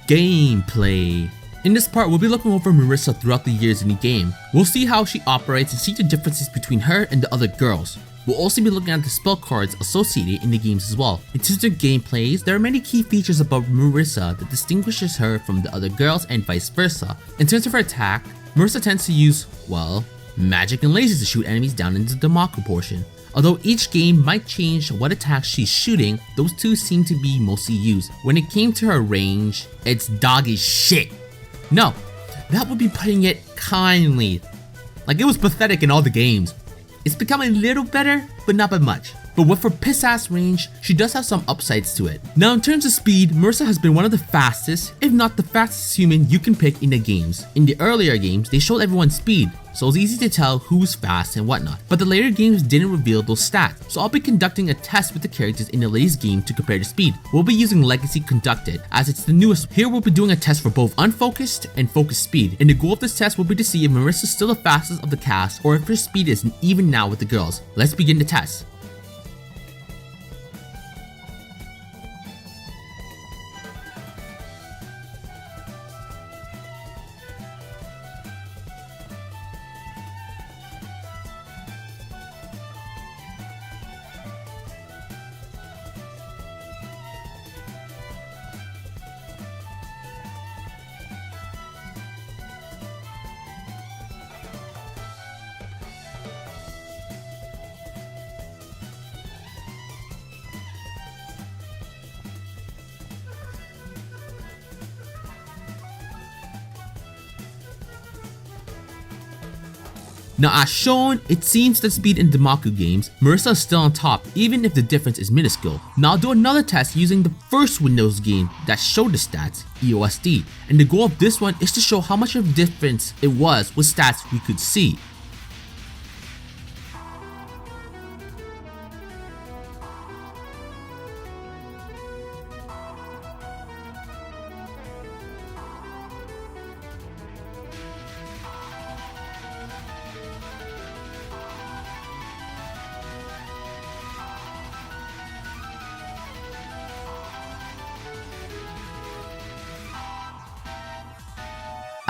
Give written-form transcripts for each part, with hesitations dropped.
gameplay. In this part, we'll be looking over Marisa throughout the years in the game. We'll see how she operates and see the differences between her and the other girls. We'll also be looking at the spell cards associated in the games as well. In terms of gameplays, there are many key features about Marisa that distinguishes her from the other girls and vice versa. In terms of her attack, Marisa tends to use, well, magic and lasers to shoot enemies down into the Damaku portion. Although each game might change what attacks she's shooting, those two seem to be mostly used. When it came to her range, it's doggy shit. No, that would be putting it kindly. Like, it was pathetic in all the games. It's becoming a little better, but not by much. But with her piss ass range, she does have some upsides to it. Now in terms of speed, Marisa has been one of the fastest, if not the fastest human you can pick in the games. In the earlier games, they showed everyone's speed, so it's easy to tell who's fast and whatnot. But the later games didn't reveal those stats, so I'll be conducting a test with the characters in the latest game to compare the speed. We'll be using Legacy Conducted, as it's the newest. Here we'll be doing a test for both unfocused and focused speed, and the goal of this test will be to see if Marisa is still the fastest of the cast or if her speed is even now with the girls. Let's begin the test. Now as shown, it seems that speed in Damaku games, Marisa is still on top even if the difference is minuscule. Now I'll do another test using the first Windows game that showed the stats, EOSD, and the goal of this one is to show how much of a difference it was with stats we could see.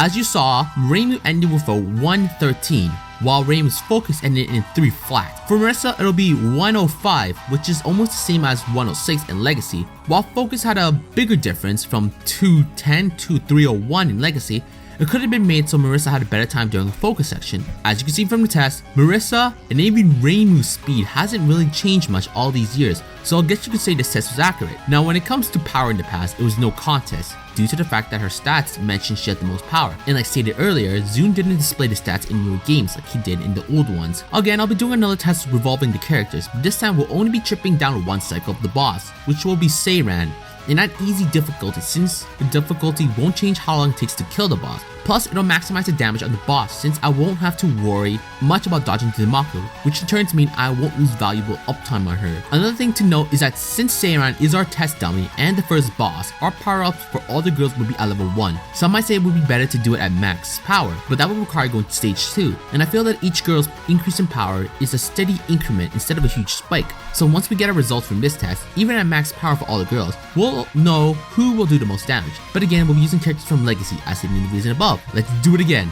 As you saw, Reimu ended with a 113, while Reimu's focus ended in 3 flat. For Marisa, it'll be 105, which is almost the same as 106 in Legacy, while focus had a bigger difference from 210 to 301 in Legacy. It could have been made so Marisa had a better time during the focus section. As you can see from the test, Marisa and even Reimu's speed hasn't really changed much all these years, so I guess you could say this test was accurate. Now when it comes to power in the past, it was no contest, due to the fact that her stats mentioned she had the most power. And like stated earlier, Zune didn't display the stats in newer games like he did in the old ones. Again, I'll be doing another test revolving the characters, but this time we'll only be tripping down one cycle of the boss, which will be Seiran. And not easy difficulty, since the difficulty won't change how long it takes to kill the boss. Plus, it'll maximize the damage on the boss since I won't have to worry much about dodging the Damaku, which in turn means I won't lose valuable uptime on her. Another thing to note is that since Seiran is our test dummy and the first boss, our power-ups for all the girls will be at level 1. Some might say it would be better to do it at max power, but that would require going to stage 2. And I feel that each girl's increase in power is a steady increment instead of a huge spike. So once we get our results from this test, even at max power for all the girls, we'll know who will do the most damage. But again, we'll be using characters from Legacy as stated in the reason above. Let's do it again.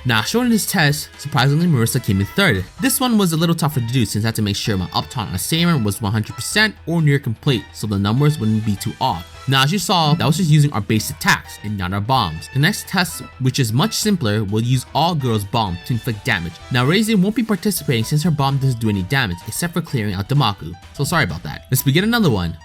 Now, showing this test, surprisingly Marisa came in third. This one was a little tougher to do since I had to make sure my uptime on Samer was 100% or near complete so the numbers wouldn't be too off. Now, as you saw, that was just using our base attacks and not our bombs. The next test, which is much simpler, will use all girls' bomb to inflict damage. Now, Raisin won't be participating since her bomb doesn't do any damage except for clearing out Damaku, so sorry about that. Let's begin another one.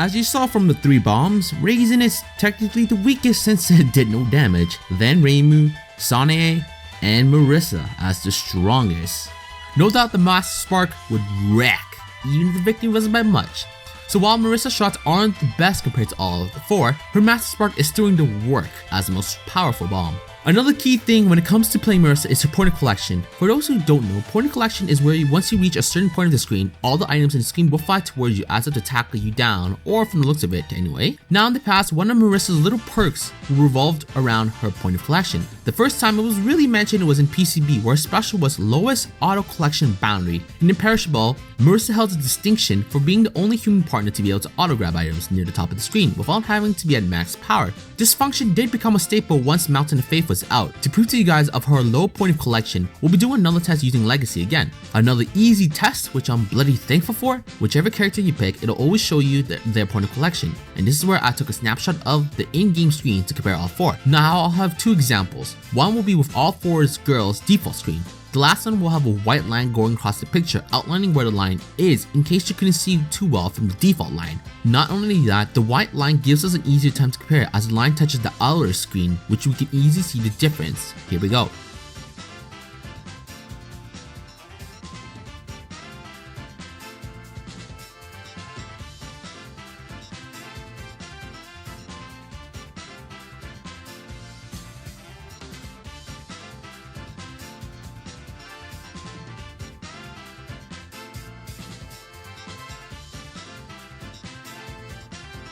As you saw from the 3 bombs, Raisin is technically the weakest since it did no damage. Then Reimu, Sane, and Marisa as the strongest. No doubt the Master Spark would wreck, even if the victory wasn't by much. So while Marisa's shots aren't the best compared to all of the 4, her Master Spark is doing the work as the most powerful bomb. Another key thing when it comes to playing Marisa is her point of collection. For those who don't know, point of collection is where once you reach a certain point of the screen, all the items in the screen will fly towards you as if to tackle you down, or from the looks of it anyway. Now in the past, one of Marisa's little perks revolved around her point of collection. The first time it was really mentioned was in PCB, where special was lowest auto collection boundary. In Imperishable, Marisa held the distinction for being the only human partner to be able to auto grab items near the top of the screen without having to be at max power. This function did become a staple once Mountain of Faith was out. To prove to you guys of her low point of collection, we'll be doing another test using Legacy again. Another easy test which I'm bloody thankful for. Whichever character you pick, it'll always show you their point of collection. And this is where I took a snapshot of the in-game screen to compare all 4. Now I'll have 2 examples. One will be with all 4's girls' default screen. The last one will have a white line going across the picture outlining where the line is in case you couldn't see too well from the default line. Not only that, the white line gives us an easier time to compare as the line touches the outer screen, which we can easily see the difference. Here we go.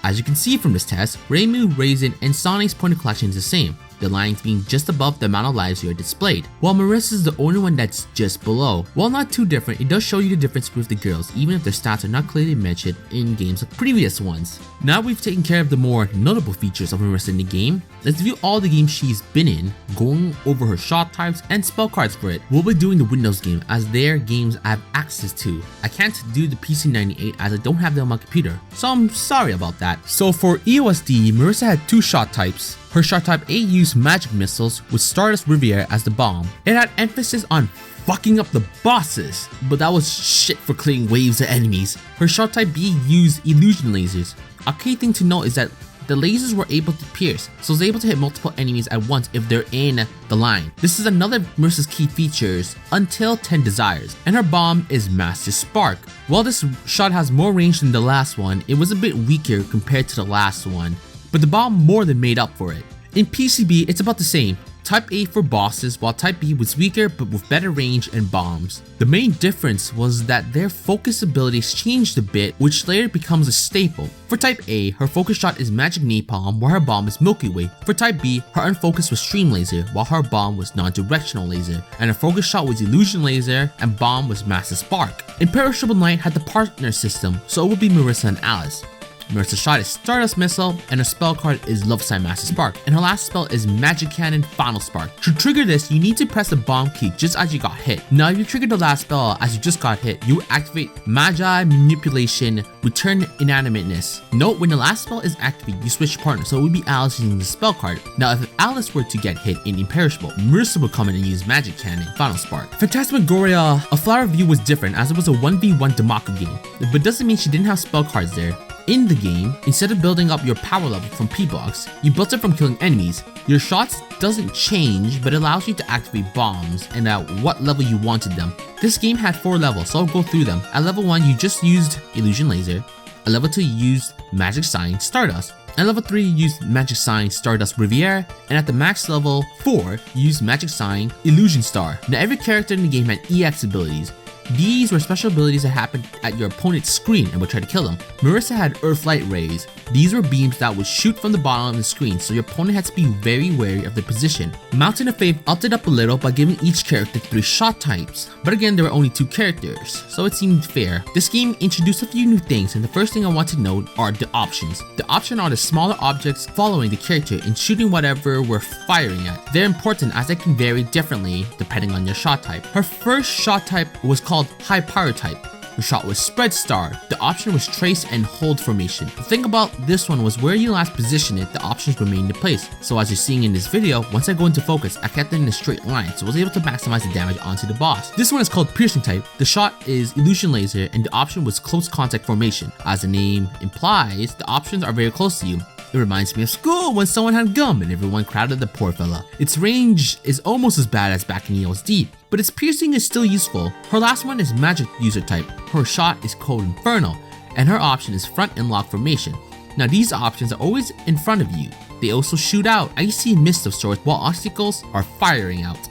As you can see from this test, Reimu, Raisin, and Sane's point of collection is the same, the lines being just above the amount of lives you are displayed, while Marisa is the only one that's just below. While not too different, it does show you the difference with the girls, even if their stats are not clearly mentioned in games like previous ones. Now we've taken care of the more notable features of Marisa in the game, let's view all the games she's been in, going over her shot types and spell cards for it. We'll be doing the Windows game as they're games I have access to. I can't do the PC98 as I don't have them on my computer, so I'm sorry about that. So for EOSD, Marisa had 2 shot types. Her shot type A used magic missiles with Stardust Riviera as the bomb. It had emphasis on fucking up the bosses, but that was shit for clearing waves of enemies. Her shot type B used illusion lasers. A key thing to note is that the lasers were able to pierce, so it's able to hit multiple enemies at once if they're in the line. This is another of Marisa's key features until 10 desires, and her bomb is Master Spark. While this shot has more range than the last one, it was a bit weaker compared to the last one, but the bomb more than made up for it. In PCB, it's about the same. Type A for bosses, while Type B was weaker but with better range and bombs. The main difference was that their focus abilities changed a bit, which later becomes a staple. For Type A, her focus shot is Magic Napalm, while her bomb is Milky Way. For Type B, her unfocus was Stream Laser, while her bomb was Non-Directional Laser, and her focus shot was Illusion Laser, and bomb was Master Spark. Imperishable Knight had the partner system, so it would be Marisa and Alice. Marisa's shot is Stardust Missile, and her spell card is Love Sign Master Spark, and her last spell is Magic Cannon Final Spark. To trigger this, you need to press the bomb key just as you got hit. Now if you trigger the last spell as you just got hit, you activate Magi Manipulation, Return Inanimateness. Note when the last spell is activated, you switch partner, so it would be Alice using the spell card. Now if Alice were to get hit in Imperishable, Marisa would come in and use Magic Cannon Final Spark. Phantasmagoria, a flower view was different as it was a 1v1 Damaku game, but doesn't mean she didn't have spell cards there. In the game, instead of building up your power level from P-blocks, you built it from killing enemies. Your shots doesn't change, but allows you to activate bombs and at what level you wanted them. This game had 4 levels, so I'll go through them. At level 1, you just used Illusion Laser. At level 2, you used Magic Sign Stardust. At level 3, you use Magic Sign Stardust Riviere, and at the max level 4, you use Magic Sign Illusion Star. Now every character in the game had EX abilities. These were special abilities that happened at your opponent's screen and would try to kill them. Marisa had Earthlight Rays. These were beams that would shoot from the bottom of the screen, so your opponent had to be very wary of their position. Mountain of Faith upped it up a little by giving each character 3 shot types, but again there were only 2 characters, so it seemed fair. This game introduced a few new things, and the first thing I want to note are the options. The options are the smaller objects following the character and shooting whatever we're firing at. They're important as they can vary differently depending on your shot type. Her first shot type was called High Power type. Her shot was Spread Star. The option was Trace and Hold formation. The thing about this one was where you last position it, the options remained in place. So as you're seeing in this video, once I go into focus, I kept it in a straight line, so I was able to maximize the damage onto the boss. This one is called Piercing type. The shot is Illusion Laser and the option was Close Contact formation. As the name implies, the options are very close to you. It reminds me of school when someone had gum and everyone crowded the poor fella. Its range is almost as bad as back in EOSD, but its piercing is still useful. Her last one is Magic User type. Her shot is Code Inferno, and her option is Front and Lock formation. Now these options are always in front of you. They also shoot out icy mist of sorts while obstacles are firing out.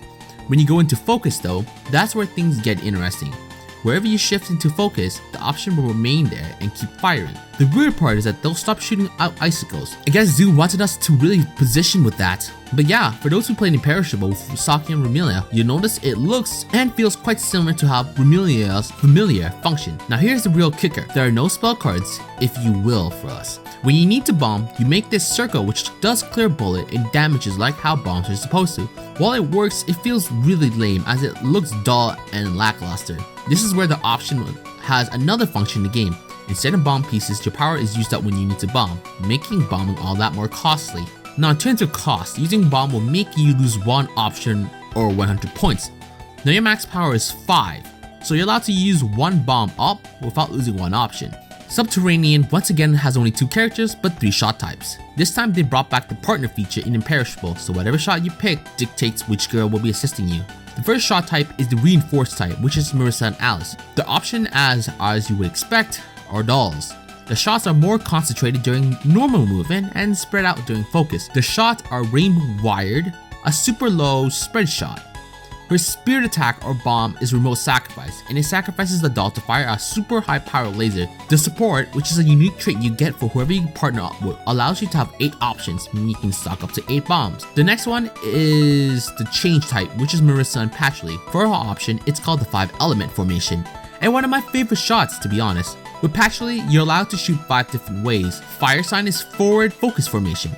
When you go into focus though, that's where things get interesting. Wherever you shift into focus, the option will remain there and keep firing. The weird part is that they'll stop shooting out icicles. I guess Zoo wanted us to really position with that. But yeah, for those who played Imperishable with Fusaki and Remilia, you'll notice it looks and feels quite similar to how Remilia's familiar function. Now here's the real kicker. There are no spell cards, if you will, for us. When you need to bomb, you make this circle which does clear bullet and damages like how bombs are supposed to. While it works, it feels really lame as it looks dull and lackluster. This is where the option has another function in the game. Instead of bomb pieces, your power is used up when you need to bomb, making bombing all that more costly. Now in terms of cost, using bomb will make you lose 1 option or 100 points. Now your max power is 5, so you're allowed to use 1 bomb up without losing 1 option. Subterranean once again has only 2 characters but 3 shot types. This time they brought back the partner feature in Imperishable, so whatever shot you pick dictates which girl will be assisting you. The first shot type is the Reinforced type, which is Marisa and Alice. The option as you would expect are dolls. The shots are more concentrated during normal movement and spread out during focus. The shots are rainbow wired, a super low spread shot. Her spirit attack or bomb is Remote Sacrifice, and it sacrifices the doll to fire a super high power laser. The support, which is a unique trait you get for whoever you partner up with, allows you to have 8 options, meaning you can stock up to 8 bombs. The next one is the Change type, which is Marisa and Patchley. For her option, it's called the 5 element formation, and one of my favorite shots to be honest. With Patchley, you're allowed to shoot 5 different ways. Fire sign is forward focus formation,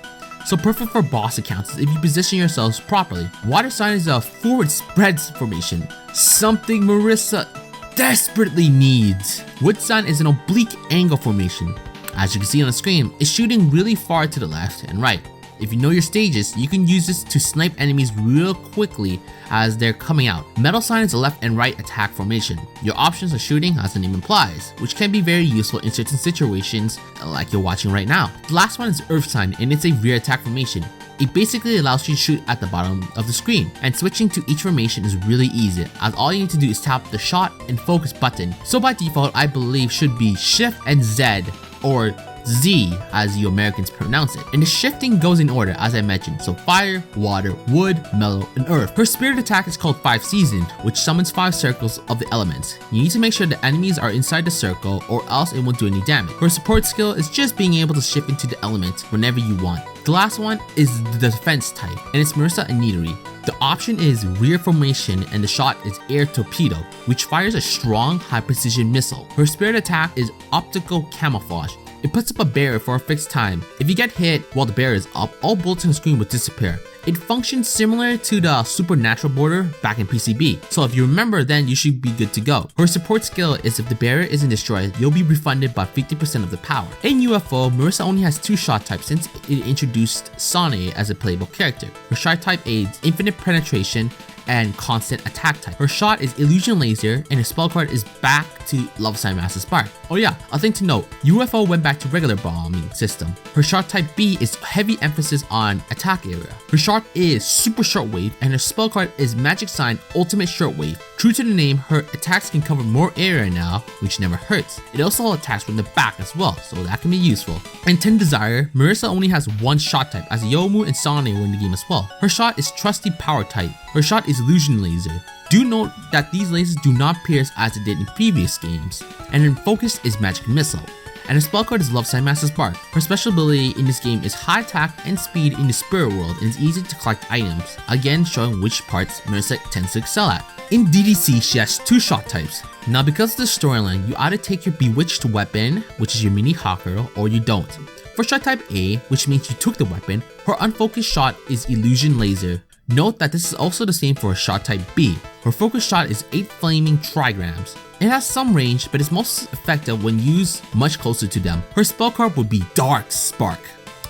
so perfect for boss accounts if you position yourselves properly. Water sign is a forward spreads formation, something Marisa desperately needs. Wood sign is an oblique angle formation. As you can see on the screen, it's shooting really far to the left and right. If you know your stages, you can use this to snipe enemies real quickly as they're coming out. Metal sign is a left and right attack formation. Your options are shooting as the name implies, which can be very useful in certain situations like you're watching right now. The last one is Earth sign, and it's a rear attack formation. It basically allows you to shoot at the bottom of the screen, and switching to each formation is really easy as all you need to do is tap the shot and focus button. So by default, I believe should be Shift and Z, or Z as you Americans pronounce it. And the shifting goes in order as I mentioned, so fire, water, wood, metal, and earth. Her spirit attack is called 5 Seasoned, which summons 5 circles of the elements. You need to make sure the enemies are inside the circle or else it won't do any damage. Her support skill is just being able to shift into the element whenever you want. The last one is the defense type, and it's Marisa and Nidori. The option is rear formation and the shot is air torpedo, which fires a strong high precision missile. Her spirit attack is optical camouflage. It puts up a barrier for a fixed time. If you get hit while the barrier is up, all bullets on the screen will disappear. It functions similar to the supernatural border back in PCB, so if you remember then you should be good to go. Her support skill is if the barrier isn't destroyed, you'll be refunded by 50% of the power. In UFO, Marisa only has 2 shot types since it introduced Sane as a playable character. Her shot type aids infinite penetration and constant attack type. Her shot is Illusion Laser and her spell card is back to Love Sign Master Spark. Oh yeah, a thing to note, UFO went back to regular bombing system. Her shot type B is heavy emphasis on attack area. Her shot is Super Shortwave and her spell card is Magic Sign Ultimate Shortwave. True to the name, her attacks can cover more area now, which never hurts. It also attacks from the back as well, so that can be useful. In 10 Desire, Marisa only has one shot type, as Yomu and Sane were in the game as well. Her shot is Trusty Power type. Her shot is Illusion Laser. Do note that these lasers do not pierce as it did in previous games. And her focus is Magic Missile. And her spell card is Love Sign Master Spark. Her special ability in this game is high attack and speed in the spirit world, and it's easy to collect items, again showing which parts Marisa tends to excel at. In DDC, she has two shot types. Now because of the storyline, you either take your Bewitched weapon, which is your mini Hawker, or you don't. For shot type A, which means you took the weapon, her unfocused shot is Illusion Laser. Note that this is also the same for shot type B. Her focus shot is 8 flaming trigrams. It has some range, but is most effective when used much closer to them. Her spell card would be Dark Spark.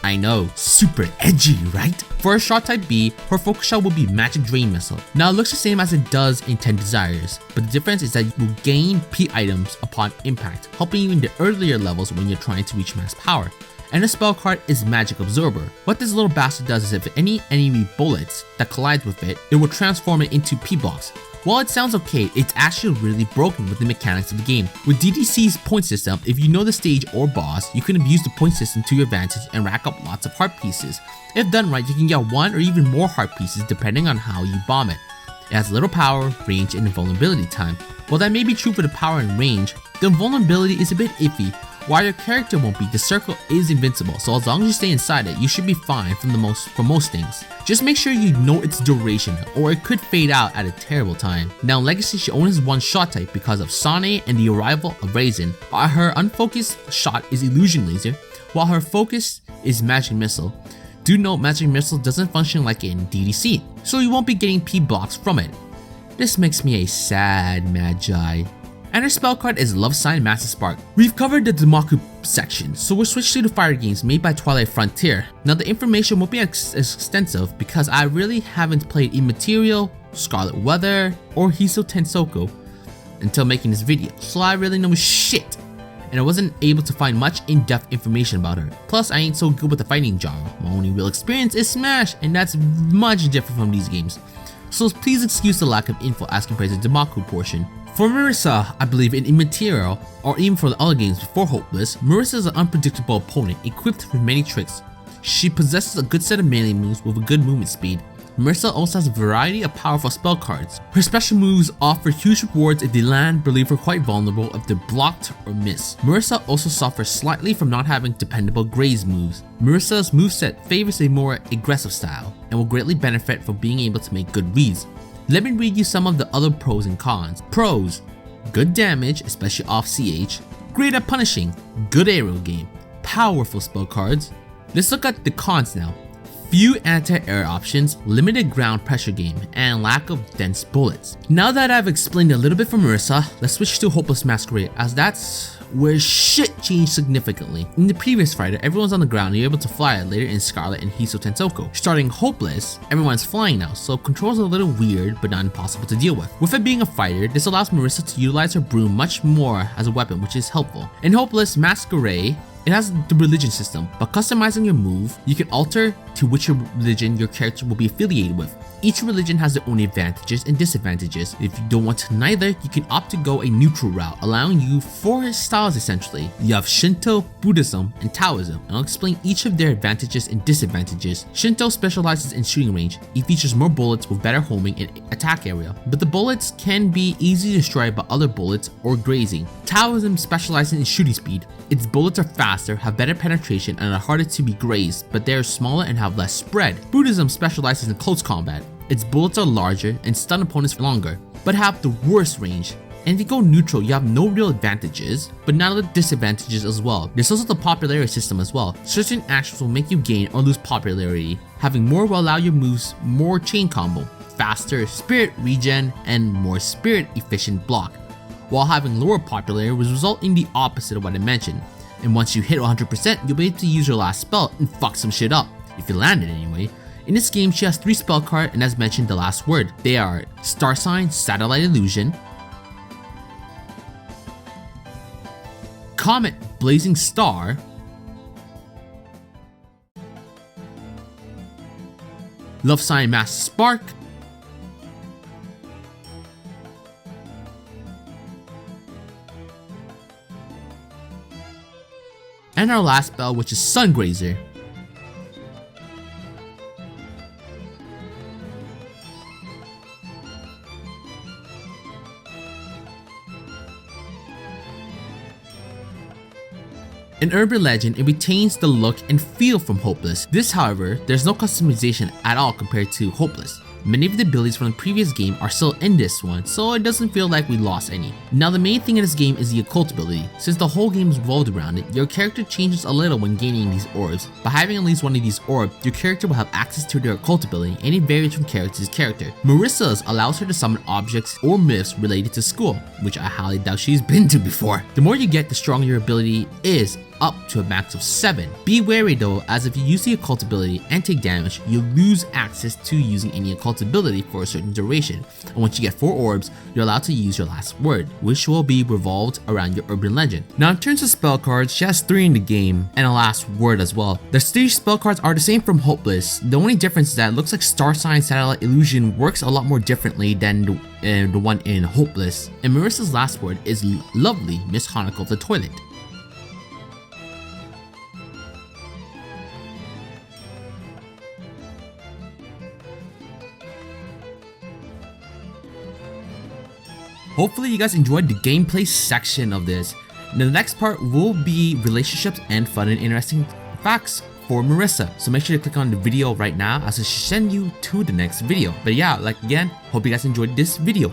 I know, super edgy, right? For her shot type B, her focus shot will be Magic Drain Missile. Now it looks the same as it does in 10 Desires, but the difference is that you will gain P items upon impact, helping you in the earlier levels when you're trying to reach max power. And the spell card is Magic Absorber. What this little bastard does is if any enemy bullets that collide with it, it will transform it into P blocks. While it sounds okay, it's actually really broken with the mechanics of the game. With DDC's point system, if you know the stage or boss, you can abuse the point system to your advantage and rack up lots of heart pieces. If done right, you can get 1 or even more heart pieces depending on how you bomb it. It has little power, range, and invulnerability time. While that may be true for the power and range, the invulnerability is a bit iffy. While your character won't be, the circle is invincible, so as long as you stay inside it, you should be fine for most things. Just make sure you know its duration, or it could fade out at a terrible time. Now in Legacy, she only has one shot type because of Sane and the arrival of Raisin. Her unfocused shot is Illusion Laser, while her focus is Magic Missile. Do note Magic Missile doesn't function like in DDC, so you won't be getting P blocks from it. This makes me a sad Magi. And her spell card is Love Sign Master Spark. We've covered the Damaku section, so we'll switch to the fire games made by Twilight Frontier. Now the information won't be as extensive because I really haven't played Immaterial, Scarlet Weather, or Hiso Tensoko until making this video, so I really know shit. And I wasn't able to find much in-depth information about her. Plus, I ain't so good with the fighting genre. My only real experience is Smash, and that's much different from these games. So please excuse the lack of info as compared to the Damaku portion. For Marisa, I believe in Immaterial, or even for the other games before Hopeless, Marisa is an unpredictable opponent equipped with many tricks. She possesses a good set of melee moves with a good movement speed. Marisa also has a variety of powerful spell cards. Her special moves offer huge rewards if they land but leave her quite vulnerable if they're blocked or missed. Marisa also suffers slightly from not having dependable graze moves. Marisa's moveset favors a more aggressive style and will greatly benefit from being able to make good reads. Let me read you some of the other pros and cons. Pros: good damage, especially off CH, great at punishing, good aerial game, powerful spell cards. Let's look at the cons now. Few anti-air options, limited ground pressure game, and lack of dense bullets. Now that I've explained a little bit for Marisa, let's switch to Hopeless Masquerade, as that's where shit changed significantly. In the previous fighter, everyone's on the ground and you're able to fly. Later in Scarlet and Hiso Tensoko. Starting Hopeless, everyone's flying now, so controls are a little weird but not impossible to deal with. With it being a fighter, this allows Marisa to utilize her broom much more as a weapon, which is helpful. In Hopeless Masquerade, it has the religion system, but customizing your move, you can alter to which religion your character will be affiliated with. Each religion has their own advantages and disadvantages. If you don't want neither, you can opt to go a neutral route, allowing you 4 styles essentially. You have Shinto, Buddhism, and Taoism, and I'll explain each of their advantages and disadvantages. Shinto specializes in shooting range. It features more bullets with better homing and attack area, but the bullets can be easily destroyed by other bullets or grazing. Taoism specializes in shooting speed. Its bullets are faster, have better penetration, and are harder to be grazed, but they are smaller and have less spread. Buddhism specializes in close combat. Its bullets are larger and stun opponents longer, but have the worst range. And if you go neutral, you have no real advantages, but none of the disadvantages as well. There's also the popularity system as well. Certain actions will make you gain or lose popularity. Having more will allow your moves more chain combo, faster spirit regen, and more spirit efficient block. While having lower popularity will result in the opposite of what I mentioned. And once you hit 100%, you'll be able to use your last spell and fuck some shit up, if you land it anyway. In this game, she has 3 spell cards, and as mentioned, the last word. They are Star Sign, Satellite Illusion, Comet, Blazing Star, Love Sign, Master Spark, And our last spell, which is Sungrazer. In Urban Legend, it retains the look and feel from Hopeless. This, however, there's no customization at all compared to Hopeless. Many of the abilities from the previous game are still in this one, so it doesn't feel like we lost any. Now the main thing in this game is the Occult Ability. Since the whole game is revolved around it, your character changes a little when gaining these orbs. By having at least one of these orbs, your character will have access to their Occult Ability, and it varies from character to character. Marisa's allows her to summon objects or myths related to school, which I highly doubt she's been to before. The more you get, the stronger your ability is, up to a max of 7. Be wary though, as if you use the Occult Ability and take damage, you lose access to using any Occult Ability for a certain duration, and once you get 4 orbs, you're allowed to use your last word, which will be revolved around your Urban Legend. Now in terms of spell cards, she has 3 in the game, and a last word as well. The 3 spell cards are the same from Hopeless. The only difference is that it looks like Star Sign Satellite Illusion works a lot more differently than the one in Hopeless. And Marisa's last word is Lovely Miss Hanako of the Toilet. Hopefully you guys enjoyed the gameplay section of this. Now, the next part will be relationships and fun and interesting facts for Marisa. So make sure to click on the video right now as I send you to the next video. But yeah, like again, hope you guys enjoyed this video.